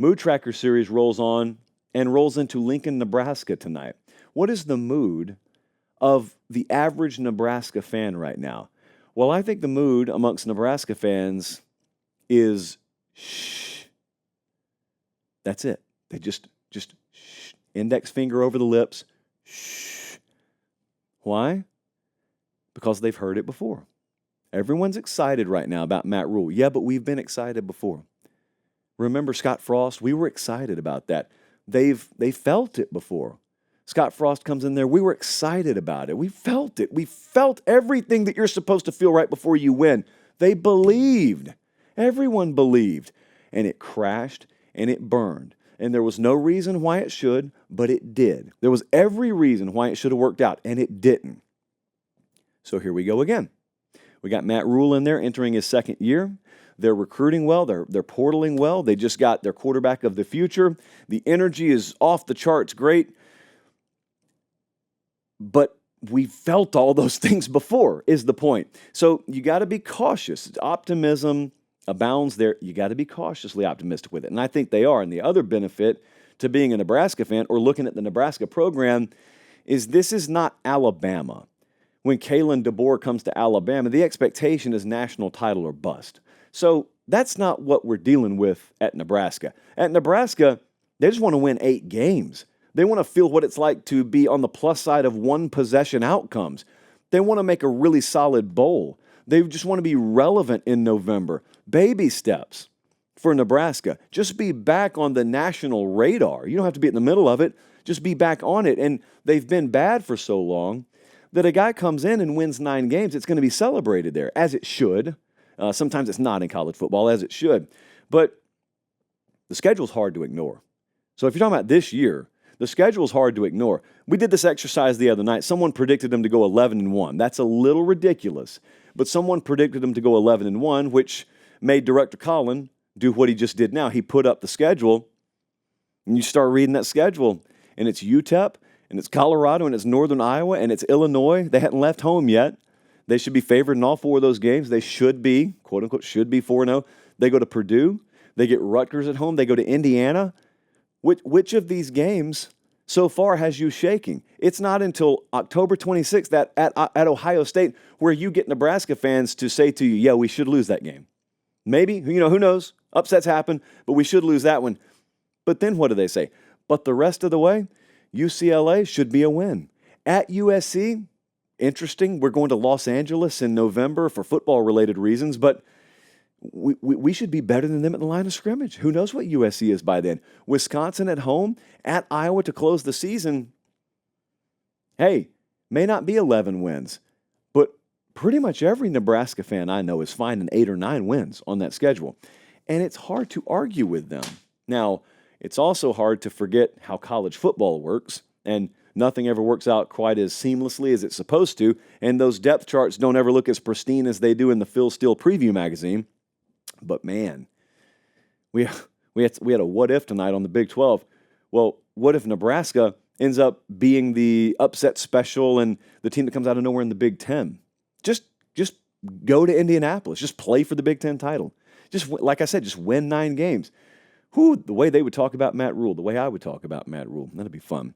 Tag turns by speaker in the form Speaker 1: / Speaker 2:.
Speaker 1: Mood Tracker series rolls on and rolls into Lincoln, Nebraska tonight. What is the mood of the average Nebraska fan right now? Well, I think the mood amongst Nebraska fans is shh. That's it. They just shh. Index finger over the lips. Shh. Why? Because they've heard it before. Everyone's excited right now about Matt Rule. Yeah, but we've been excited before. Remember Scott Frost? We were excited about that. They felt it before. Scott Frost comes in there. We were excited about it. We felt it. We felt everything that you're supposed to feel right before you win. They believed. Everyone believed. And it crashed and it burned. And there was no reason why it should, but it did. There was every reason why it should have worked out, and it didn't. So here we go again. We got Matt Rule in there entering his second year. They're recruiting well. They're portaling well. They just got their quarterback of the future. The energy is off the charts great. But we felt all those things before, is the point. So you got to be cautious. Optimism abounds there. You got to be cautiously optimistic with it. And I think they are. And the other benefit to being a Nebraska fan or looking at the Nebraska program is this is not Alabama. When Kalen DeBoer comes to Alabama, the expectation is national title or bust. So that's not what we're dealing with at Nebraska. At Nebraska, they just want to win 8 games. They want to feel what it's like to be on the plus side of one-possession outcomes. They want to make a really solid bowl. They just want to be relevant in November. Baby steps for Nebraska. Just be back on the national radar. You don't have to be in the middle of it. Just be back on it. And they've been bad for so long that a guy comes in and wins 9 games, it's going to be celebrated there, as it should. Sometimes it's not in college football, as it should. But the schedule's hard to ignore. So if you're talking about this year, the schedule's hard to ignore. We did this exercise the other night. Someone predicted them to go 11-1. That's a little ridiculous. But someone predicted them to go 11-1, which made Director Colin do what he just did now. He put up the schedule, and you start reading that schedule, and it's UTEP, and it's Colorado, and it's Northern Iowa, and it's Illinois. They hadn't left home yet. They should be favored in all 4 of those games. They should be, quote-unquote, should be 4-0. They go to Purdue. They get Rutgers at home. They go to Indiana. Which of these games so far has you shaking? It's not until October 26th that at Ohio State where you get Nebraska fans to say to you, yeah, we should lose that game. Maybe, who knows? Upsets happen, but we should lose that one. But then what do they say? But the rest of the way, UCLA should be a win. At USC, interesting. We're going to Los Angeles in November for football-related reasons, but we should be better than them at the line of scrimmage. Who knows what USC is by then? Wisconsin at home, at Iowa to close the season. Hey, may not be 11 wins, but pretty much every Nebraska fan I know is finding 8 or 9 wins on that schedule. And it's hard to argue with them. Now, it's also hard to forget how college football works, and nothing ever works out quite as seamlessly as it's supposed to, and those depth charts don't ever look as pristine as they do in the Phil Steele Preview magazine. But man, we had a what if tonight on the Big 12. Well, what if Nebraska ends up being the upset special and the team that comes out of nowhere in the Big 10? Just go to Indianapolis. Just play for the Big 10 title. Just like I said, just win 9 games. The way they would talk about Matt Rule, the way I would talk about Matt Rule, that'd be fun.